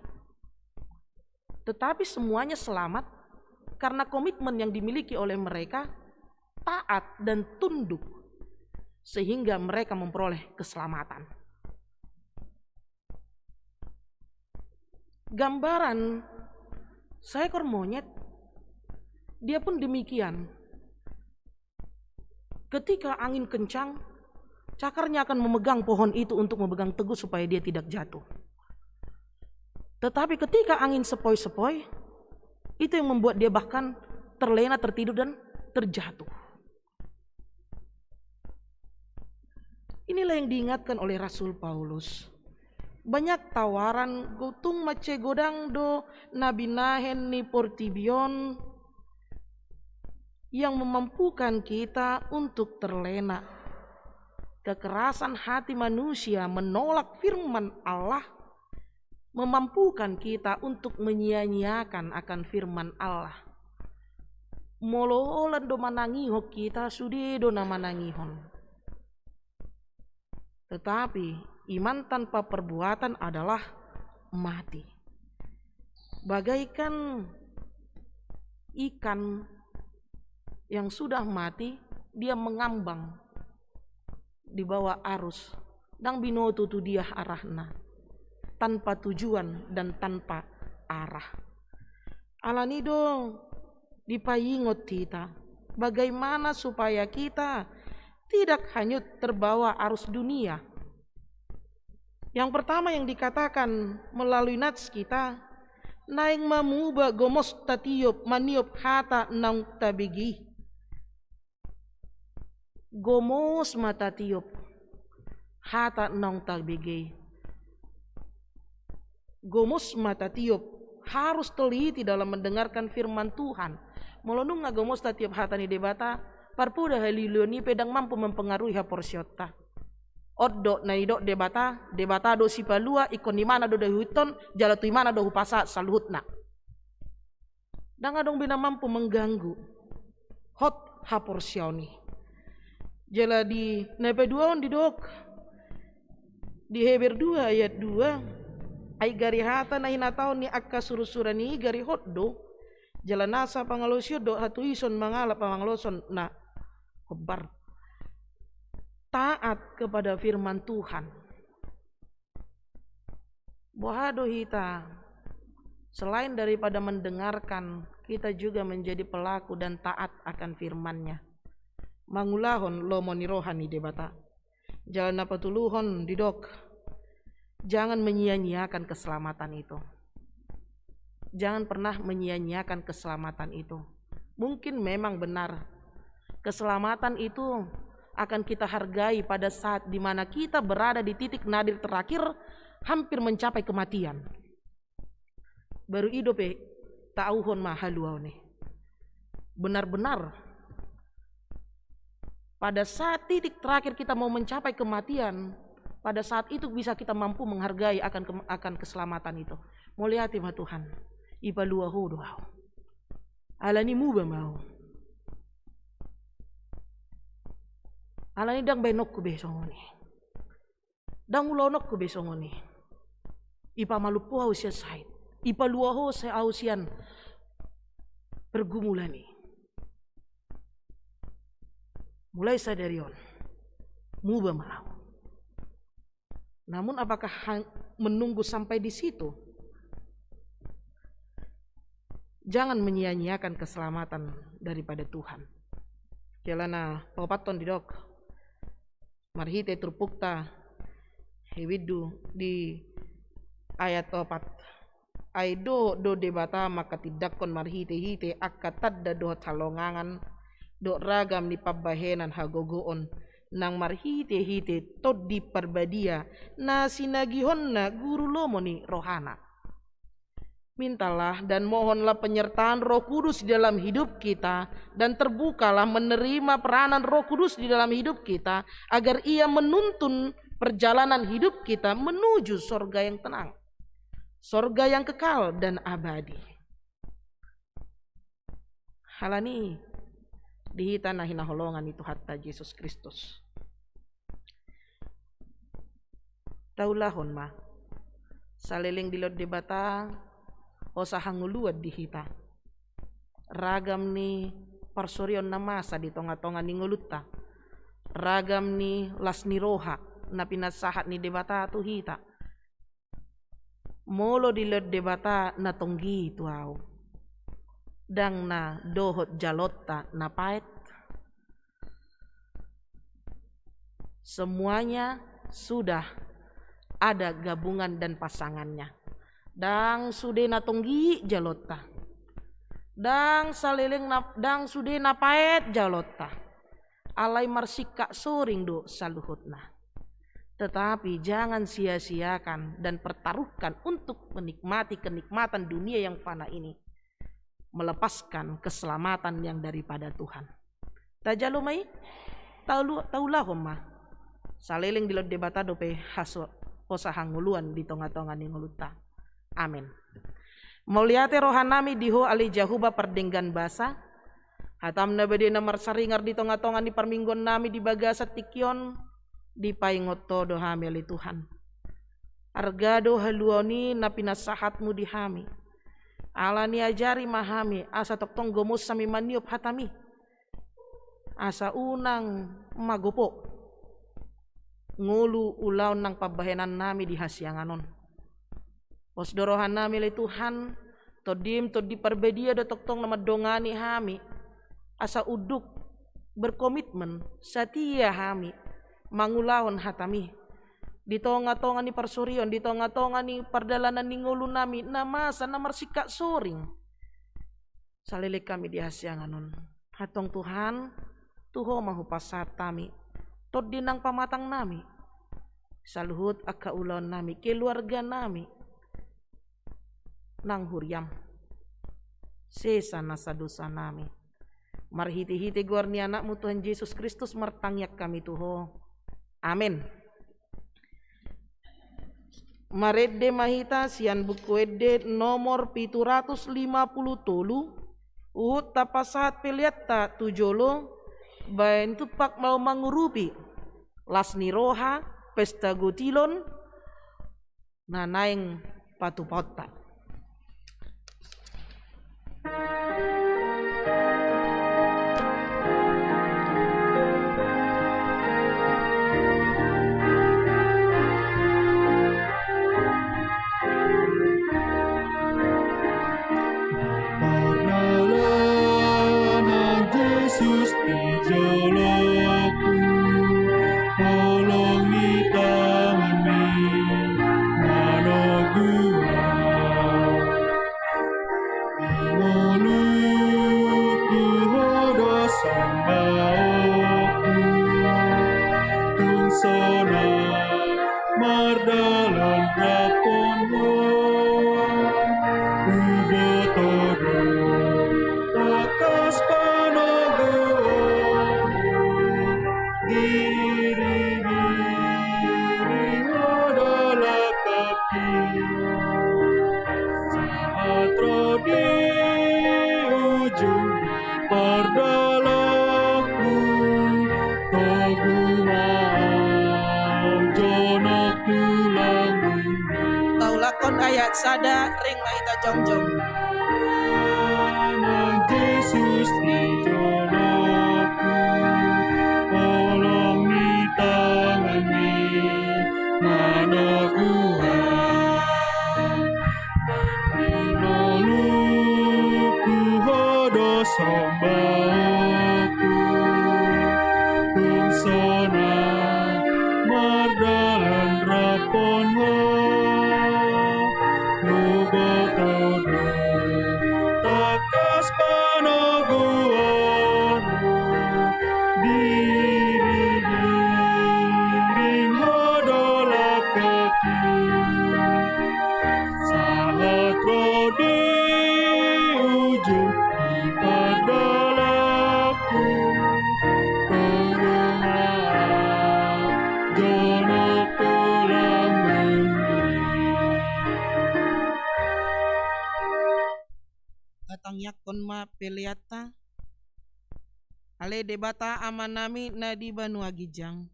Tetapi semuanya selamat karena komitmen yang dimiliki oleh mereka taat dan tunduk, sehingga mereka memperoleh keselamatan. Gambaran seekor monyet, dia pun demikian. Ketika angin kencang, cakarnya akan memegang pohon itu untuk memegang teguh supaya dia tidak jatuh. Tetapi ketika angin sepoi-sepoi, itu yang membuat dia bahkan terlena, tertidur, dan terjatuh. Inilah yang diingatkan oleh Rasul Paulus. Banyak tawaran gotung mace godang do nabinahen ni portibion yang memampukan kita untuk terlena. Kekerasan hati manusia menolak firman Allah memampukan kita untuk menyia-nyiakan akan firman Allah. Moloholan do manangihok kita sudi do na manangihon. Tetapi iman tanpa perbuatan adalah mati. Bagaikan ikan yang sudah mati, dia mengambang di bawah arus. Dang binoto tu dia arahna, tanpa tujuan dan tanpa arah. Alanido dipayingot kita, bagaimana supaya kita tidak hanyut terbawa arus dunia. Yang pertama yang dikatakan melalui nats kita, naing mamuba gomos tatiop maniop hata nang tabigi. Gomos mata tiop hata nang tabigi. Gomos mata tiop, harus teliti dalam mendengarkan firman Tuhan. Melonung ngagomos tatiop hata ni debata, parpuda halilioni pedang mampu mempengaruhi haporsiota. Oddo na idok debata do sipalua ikon di mana do dahuton jala tu mana do hupasa saluhutna. Dan adong bina mampu mengganggu hot haporsioni. Jala di nepe 2 on didok di Heber 2 ayat 2 ay gari hata na hinataon ni akka surusurani gari hot do jala nasa pangalosyo do hatu ison mangala pangaloson na kobar. Taat kepada firman Tuhan. Bohado hita, selain daripada mendengarkan, kita juga menjadi pelaku dan taat akan firman-Nya. Mangulahon lo monirohani debata. Jalan napatuluhon didok. Jangan menyia-nyiakan keselamatan itu. Jangan pernah menyia-nyiakan keselamatan itu. Mungkin memang benar, keselamatan itu akan kita hargai pada saat dimana kita berada di titik nadir terakhir, hampir mencapai kematian. Baru hidup ta'uhon mahaluau nih. Benar-benar pada saat titik terakhir kita mau mencapai kematian, pada saat itu bisa kita mampu menghargai akan keselamatan itu. Mulyati ma Tuhan, ipaluahu doa. Alani muba mau. Alani dang benok ku besongoni. Dang ulonok ku besongoni. Ipa malupo hausian sait. Ipa luaho sa hausian pergumulani. Mulai sadarion. Muba mau. Namun apakah menunggu sampai di situ? Jangan menyia-nyiakan keselamatan daripada Tuhan. Jalana papaton didok. Marhite turpukta Hewidu di ayat 4. Aido do debata maka tidak kon marhite-hite akatad do talongangan do ragam ni pabahenan hagogoon nang marhite-hite tod di perbadia na sinagihon na guru lomo ni rohana. Mintalah dan mohonlah penyertaan Roh Kudus di dalam hidup kita dan terbukalah menerima peranan Roh Kudus di dalam hidup kita agar ia menuntun perjalanan hidup kita menuju sorga yang tenang, sorga yang kekal dan abadi. Halani dihita na hinaholongan itu hatta Yesus Kristus. Taulahon ma saliling dilod debata o sa hanguluad dihita ragam ni parsoryon na masa di tonga-tonga ni ngulutta ragam ni las ni roha na pinasahat ni debata tu hita molo dilod debata na tonggi tuaw dang na dohot jalotta na pait semuanya sudah ada gabungan dan pasangannya. Dang sude na tonggi jalota. Dang saliling na dang sude na paet jalota. Alai marsika soring do saluhutna. Tetapi jangan sia-siakan dan pertaruhkan untuk menikmati kenikmatan dunia yang fana ini. Melepaskan keselamatan yang daripada Tuhan. Tajalumai taulah homma. Saliling dilod debata dope haso posahanguluan di tonga-tonga ni nguluta. Amin. Mauliate rohanami diho ali jahuba perdenggan basa. Hatam na bede na marsaringar di tonga-tonga ni parminggon nami di bagasa tikyon. Di paingot todo hami ali Tuhan. Argado haluoni na pinasahatmu di hami. Ala ni ajari mahami asa toktong gomos sami maniop hatami. Asa unang magopo. Ngulu ulaw ng pabahenan nami di hasyanganon. Osdorohan nami li Tuhan, todim di perbedia do toktong na madongani hami, asa uduk berkomitmen setia hami, mangulawon hatami, di tonga-tonga ni parsurion, di tonga-tonga ni pardalanan ni ngulu nami, na masa na marsika soring. Salilik kami di hasyanganon. Hatong Tuhan, tuho mahupasat kami, tod dinang pamatang nami, saluhut akaulon nami, keluarga nami, nang huryam sesa nasa dosa nami marhiti-hiti guarni anakmu Tuhan Yesus Kristus martangyak kami tuho. Amin. Maredde mahita sian buku edde nomor 750 uhut tapasat peliatta tujolo bayan tupak mau mangurupi lasni roha pesta gutilon nanaing patupota. Ayat sada ring na ita jongjong.
Yesus di joloku, tolong di tanganmu, mana gua, lalu hodo sombaku, tung sona mardalan rapon ho lugotodo takas panaguaro diri-giring hodolak kaki saat rodi ujung ipadalaku jono tulang
Katang yakon ma peliata ale debata amanami na di Banua Gijang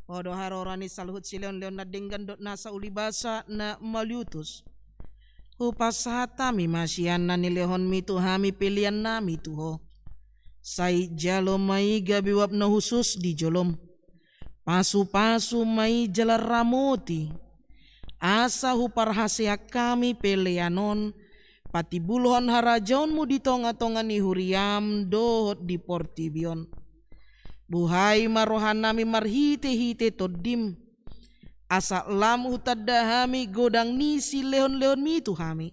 podo harorani salhut sileon leon na denggan dot nasa ulibasa na maliutus upasatami masian na nilehon mitu hami pilihan nami tuho sai jalo mai gabiwap na husus di jolom pasu-pasu mai jalar ramoti asa huparhasia kami peleanon patibulhon harajaunmu di tonga-tonga ni huriam dohot di portibion buhai marohan nami marhite-hite todim asa lam utadahami godang nisi leon-leon mitu hami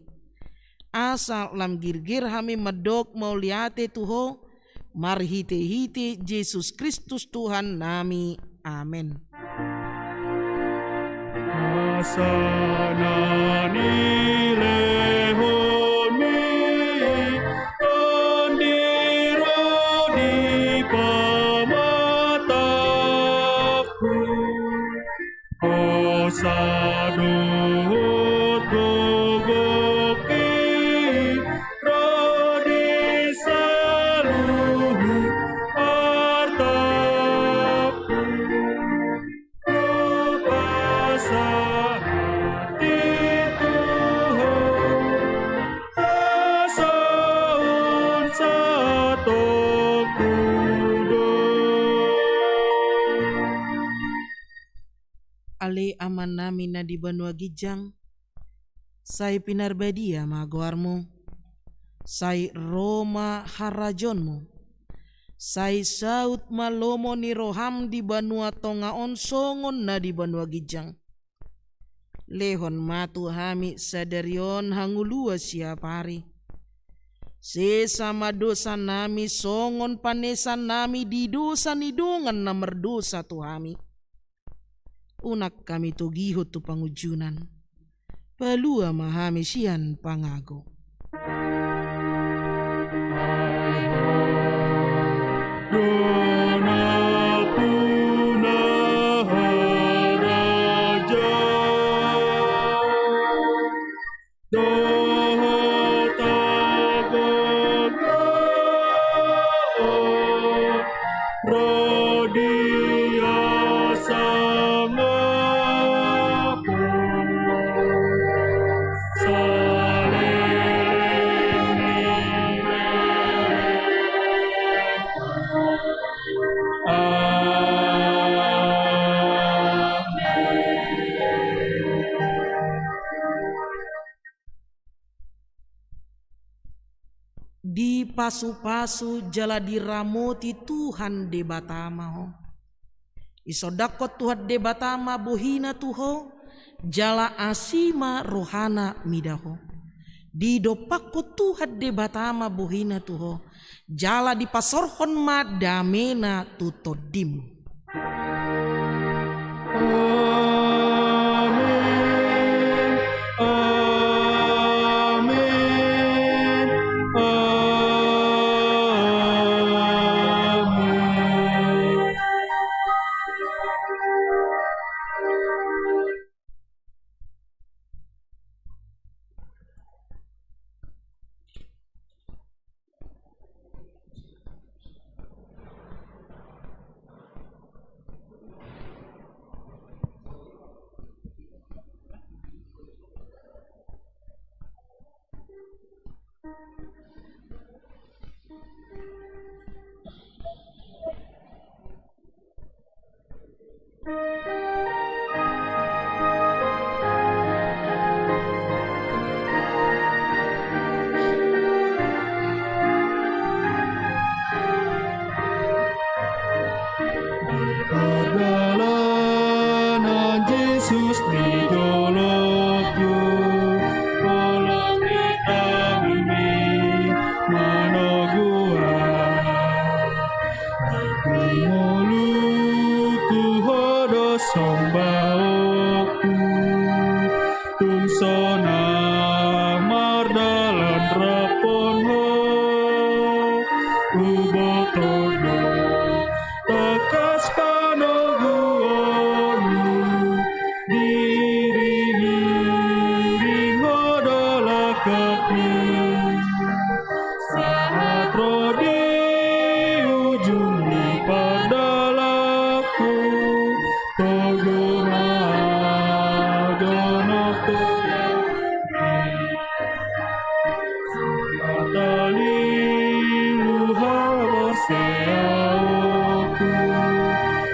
asa lam girgir hami medok mauliate tuho marhite-hite Yesus Kristus Tuhan nami amin.
Asanani lehomi ondiro di pamataku osadut gogoki rodi saluhu artaku kupasa
Ale aman nami na di Banua Gijang sai pinarbadia magoarmu sai Roma harajonmu sai saut malomo ni roham di Banua Tongaon songon na di Banua Gijang lehon matu hami sadarion hangulua siapari sesama dosa nami songon panesan nami di dosa nidungan na merdosa tu hami unak kami togihot tu pangujunan palua mahami sian pangago di pasu-pasu jala diramoti Tuhan de batama ho isodakot Tuhan de batama bohina tuho jala asima rohana midaho di dopakko Tuhan de batama bohina tuho jala di pasorhon ma damena tutodim
sombaoku tungsona mardalan rapon ho ubotono takas panoguonu diring hodola kaki saat rodi ujung di padalaku togo madono tali luhawaseaku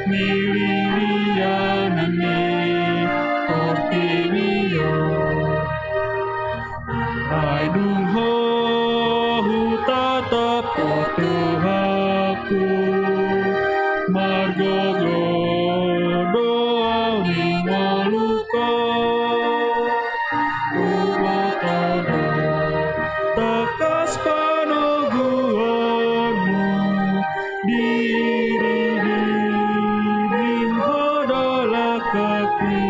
mililianani ortimio Aidung ho tatap fotohaku margogo doa ning maluka ubotono takas panoguanmu diri hodola kaki